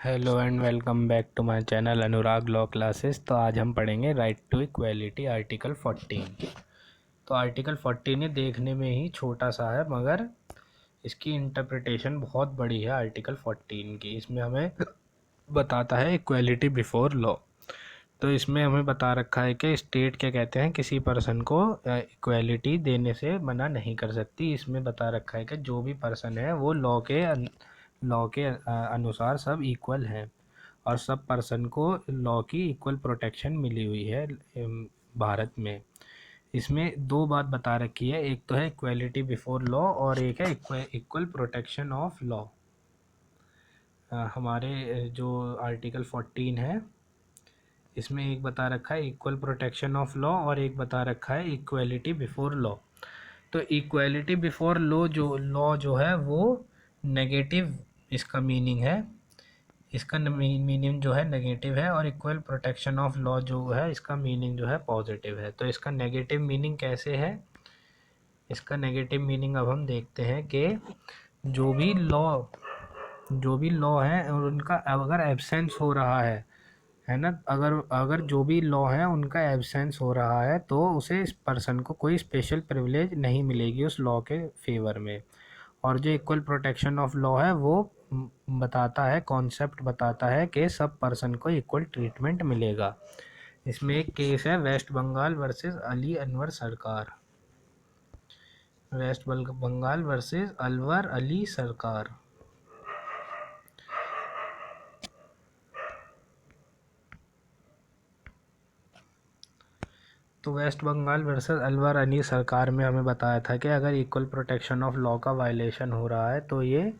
Hello and welcome back to my channel Anurag law classes. तो आज हम पढ़ेंगे राइट टू इक्वेलिटी आर्टिकल 14। तो आर्टिकल 14 ये देखने में ही छोटा सा है मगर इसकी इंटरप्रिटेशन बहुत बड़ी है। आर्टिकल 14 की इसमें हमें बताता है इक्वेलिटी बिफोर लॉ। तो इसमें हमें बता रखा है कि स्टेट क्या कहते हैं, किसी पर्सन को इक्वेलिटी देने से मना नहीं कर सकती। इसमें बता रखा है कि जो भी पर्सन है वो लॉ के अनुसार सब इक्वल हैं और सब पर्सन को लॉ की इक्वल प्रोटेक्शन मिली हुई है भारत में। इसमें दो बात बता रखी है, एक तो है इक्वेलिटी बिफोर लॉ और एक है इक्वल प्रोटेक्शन ऑफ लॉ। हमारे जो आर्टिकल 14 है इसमें एक बता रखा है इक्वल प्रोटेक्शन ऑफ लॉ और एक बता रखा है इक्वेलिटी बिफोर लॉ। तो इक्वेलिटी बिफोर लॉ जो है वो नेगेटिव इसका मीनिंग है, इसका मीनिंग जो है नेगेटिव है, और इक्वल प्रोटेक्शन ऑफ लॉ जो है इसका मीनिंग जो है पॉजिटिव है। तो इसका नेगेटिव मीनिंग कैसे है, इसका नेगेटिव मीनिंग अब हम देखते हैं कि जो भी लॉ है और उनका अगर एब्सेंस हो रहा है ना, अगर जो भी लॉ है उनका एब्सेंस हो रहा है तो उसे इस पर्सन को कोई स्पेशल प्रिविलेज नहीं मिलेगी उस लॉ के फेवर में। और जो इक्वल प्रोटेक्शन ऑफ लॉ है वो बताता है, कॉन्सेप्ट बताता है कि सब पर्सन को इक्वल ट्रीटमेंट मिलेगा। इसमें एक केस है वेस्ट बंगाल वर्सेस अली अनवर सरकार। वेस्ट बंगाल वर्सेस अलवर अली सरकार। तो वेस्ट बंगाल वर्सेस अलवर अली सरकार में हमें बताया था कि अगर इक्वल प्रोटेक्शन ऑफ लॉ का वायलेशन हो रहा है तो ये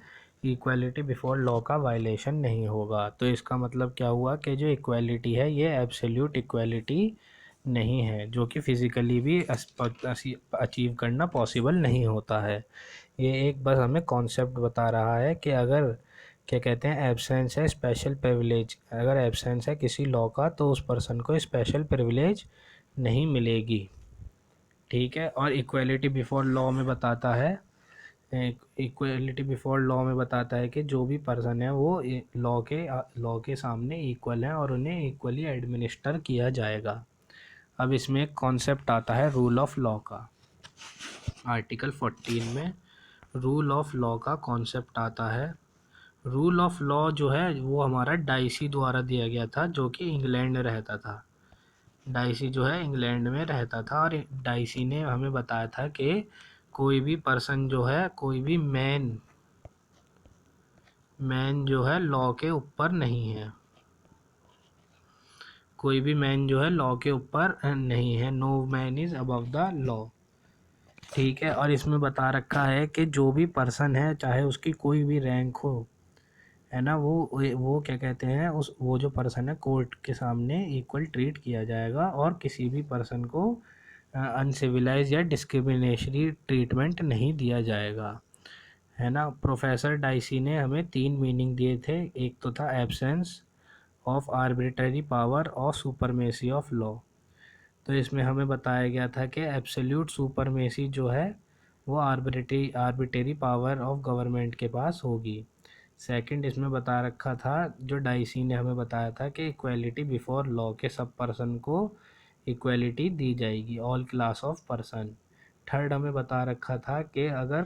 इक्वालिटी बिफोर लॉ का वायलेशन नहीं होगा। तो इसका मतलब क्या हुआ कि जो इक्वालिटी है ये एब्सोल्यूट इक्वालिटी नहीं है, जो कि फ़िज़िकली भी अचीव करना पॉसिबल नहीं होता है। ये एक बस हमें कॉन्सेप्ट बता रहा है कि अगर क्या कहते हैं एब्सेंस है स्पेशल प्रिविलेज, अगर एब्सेंस है किसी लॉ का तो उस पर्सन को स्पेशल प्रिविलेज नहीं मिलेगी। ठीक है। और इक्वलिटी बिफोर लॉ में बताता है, इक्वलिटी बिफोर लॉ में बताता है कि जो भी पर्सन है वो लॉ के सामने इक्वल हैं और उन्हें इक्वली एडमिनिस्टर किया जाएगा। अब इसमें एक कॉन्सेप्ट आता है रूल ऑफ लॉ का। आर्टिकल 14 में रूल ऑफ लॉ का कॉन्सेप्ट आता है। रूल ऑफ लॉ जो है वो हमारा डाइसी द्वारा दिया गया था, जो कि इंग्लैंड में रहता था। डाइसी जो है इंग्लैंड में रहता था और डाइसी ने हमें बताया था कि कोई भी पर्सन जो है, कोई भी मैन जो है लॉ के ऊपर नहीं है, कोई भी मैन जो है लॉ के ऊपर नहीं है। No man is above the law. ठीक है। और इसमें बता रखा है कि जो भी पर्सन है चाहे उसकी कोई भी रैंक हो, है ना, वो क्या कहते हैं, वो जो पर्सन है कोर्ट के सामने इक्वल ट्रीट किया जाएगा और किसी भी पर्सन को अनसिविलाइज या डिस्क्रिमिनेशरी ट्रीटमेंट नहीं दिया जाएगा, है ना। प्रोफेसर डाइसी ने हमें 3 मीनिंग दिए थे। एक तो था एब्सेंस ऑफ आर्बिट्ररी पावर और सुपरमेसी ऑफ लॉ। तो इसमें हमें बताया गया था कि एब्सोल्यूट सुपरमेसी जो है वो आर्बिट्ररी पावर ऑफ गवर्नमेंट के पास होगी। सेकंड इसमें बता रखा था, जो डाइसी ने हमें बताया था कि इक्वलिटी बिफोर लॉ के सब पर्सन को इक्वलिटी दी जाएगी, all class of person. Third हमें बता रखा था कि अगर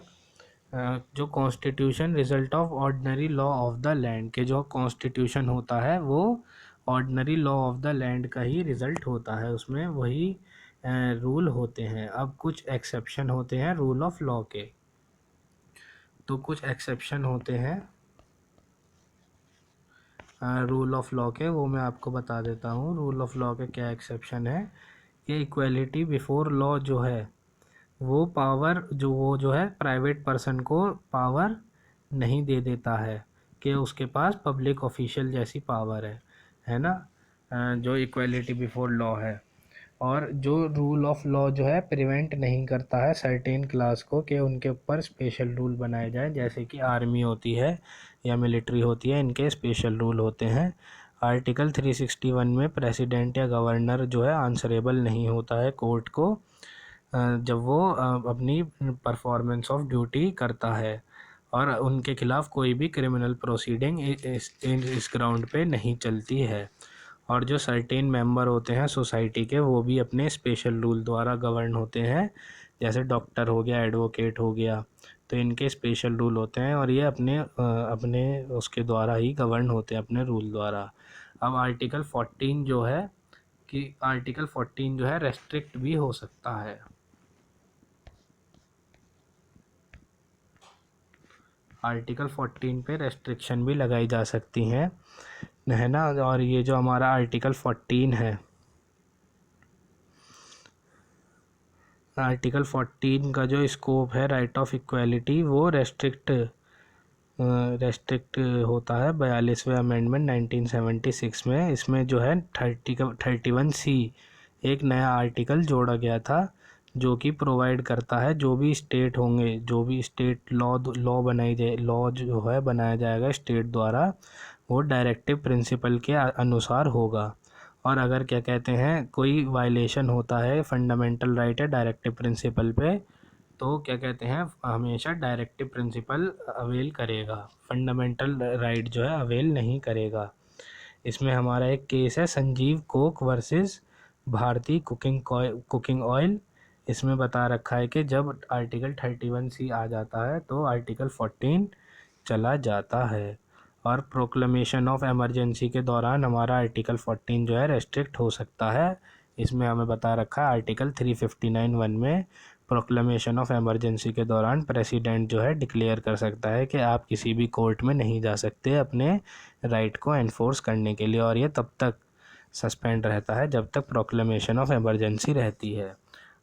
जो constitution result of ordinary law of the land, के जो कॉन्स्टिट्यूशन होता है वो ordinary law of the land का ही रिज़ल्ट होता है, उसमें वही रूल होते हैं। अब कुछ एक्सेप्शन होते हैं रूल ऑफ लॉ के, तो कुछ एक्सेप्शन होते हैं रूल ऑफ लॉ के, वो मैं आपको बता देता हूँ। रूल ऑफ लॉ के क्या एक्सेप्शन है कि इक्वलिटी बिफोर लॉ जो है वो पावर वो जो है प्राइवेट पर्सन को पावर नहीं दे देता है कि उसके पास पब्लिक ऑफिशियल जैसी पावर है ना, जो इक्वलिटी बिफोर लॉ है। और जो रूल ऑफ लॉ जो है प्रिवेंट नहीं करता है सर्टेन क्लास को कि उनके ऊपर स्पेशल रूल बनाए जाए, जैसे कि आर्मी होती है या मिलिट्री होती है, इनके स्पेशल रूल होते हैं। आर्टिकल 361 में प्रेसिडेंट या गवर्नर जो है आंसरेबल नहीं होता है कोर्ट को जब वो अपनी परफॉर्मेंस ऑफ ड्यूटी करता है। और उनके खिलाफ़ कोई भी क्रिमिनल प्रोसीडिंग इस ग्राउंड पे नहीं चलती है। और जो सर्टेन मेंबर होते हैं सोसाइटी के, वो भी अपने स्पेशल रूल द्वारा गवर्न होते हैं। जैसे डॉक्टर हो गया, एडवोकेट हो गया, तो इनके स्पेशल रूल होते हैं और ये अपने उसके द्वारा ही गवर्न होते हैं, अपने रूल द्वारा। अब आर्टिकल 14 जो है रेस्ट्रिक्ट भी हो सकता है। आर्टिकल 14 पे रेस्ट्रिक्शन भी लगाई जा सकती हैं, है ना। और ये जो हमारा आर्टिकल 14 है, आर्टिकल 14 का जो स्कोप है राइट ऑफ इक्वालिटी, वो रेस्ट्रिक्ट होता है 42वें अमेंडमेंट 1976 में। इसमें जो है 31C एक नया आर्टिकल जोड़ा गया था, जो कि प्रोवाइड करता है जो भी स्टेट होंगे, जो भी स्टेट लॉ जो है बनाया जाएगा स्टेट द्वारा, वो डायरेक्टिव प्रिंसिपल के अनुसार होगा। और अगर क्या कहते हैं कोई वायलेशन होता है फंडामेंटल राइट है डायरेक्टिव प्रिंसिपल पे, तो क्या कहते हैं हमेशा डायरेक्टिव प्रिंसिपल अवेल करेगा, फंडामेंटल राइट जो है अवेल नहीं करेगा। इसमें हमारा एक केस है संजीव कोक वर्सेस भारतीय कुकिंग ऑयल। इसमें बता रखा है कि जब आर्टिकल 31C आ जाता है तो आर्टिकल 14 चला जाता है। और प्रोक्लेमेशन ऑफ इमरजेंसी के दौरान हमारा आर्टिकल 14 जो है रेस्ट्रिक्ट हो सकता है। इसमें हमें बता रखा है आर्टिकल 359(1) में प्रोक्लेमेशन ऑफ इमरजेंसी के दौरान प्रेसिडेंट जो है डिक्लेयर कर सकता है कि आप किसी भी कोर्ट में नहीं जा सकते अपने राइट को एनफोर्स करने के लिए, और ये तब तक सस्पेंड रहता है जब तक प्रोक्लेमेशन ऑफ इमरजेंसी रहती है।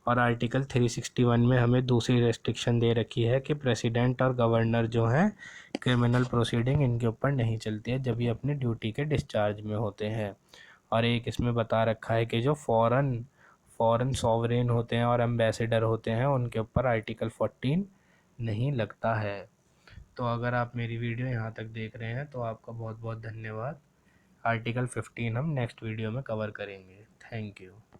और आर्टिकल 361 में हमें दूसरी रेस्ट्रिक्शन दे रखी है कि प्रेसिडेंट और गवर्नर जो हैं क्रिमिनल प्रोसीडिंग इनके ऊपर नहीं चलती है जब ये अपनी ड्यूटी के डिस्चार्ज में होते हैं। और एक इसमें बता रखा है कि जो फॉरेन सॉवरेन होते हैं और एम्बेसडर होते हैं उनके ऊपर आर्टिकल 14 नहीं लगता है। तो अगर आप मेरी वीडियो यहाँ तक देख रहे हैं तो आपका बहुत बहुत धन्यवाद। आर्टिकल 15 हम नेक्स्ट वीडियो में कवर करेंगे। Thank you.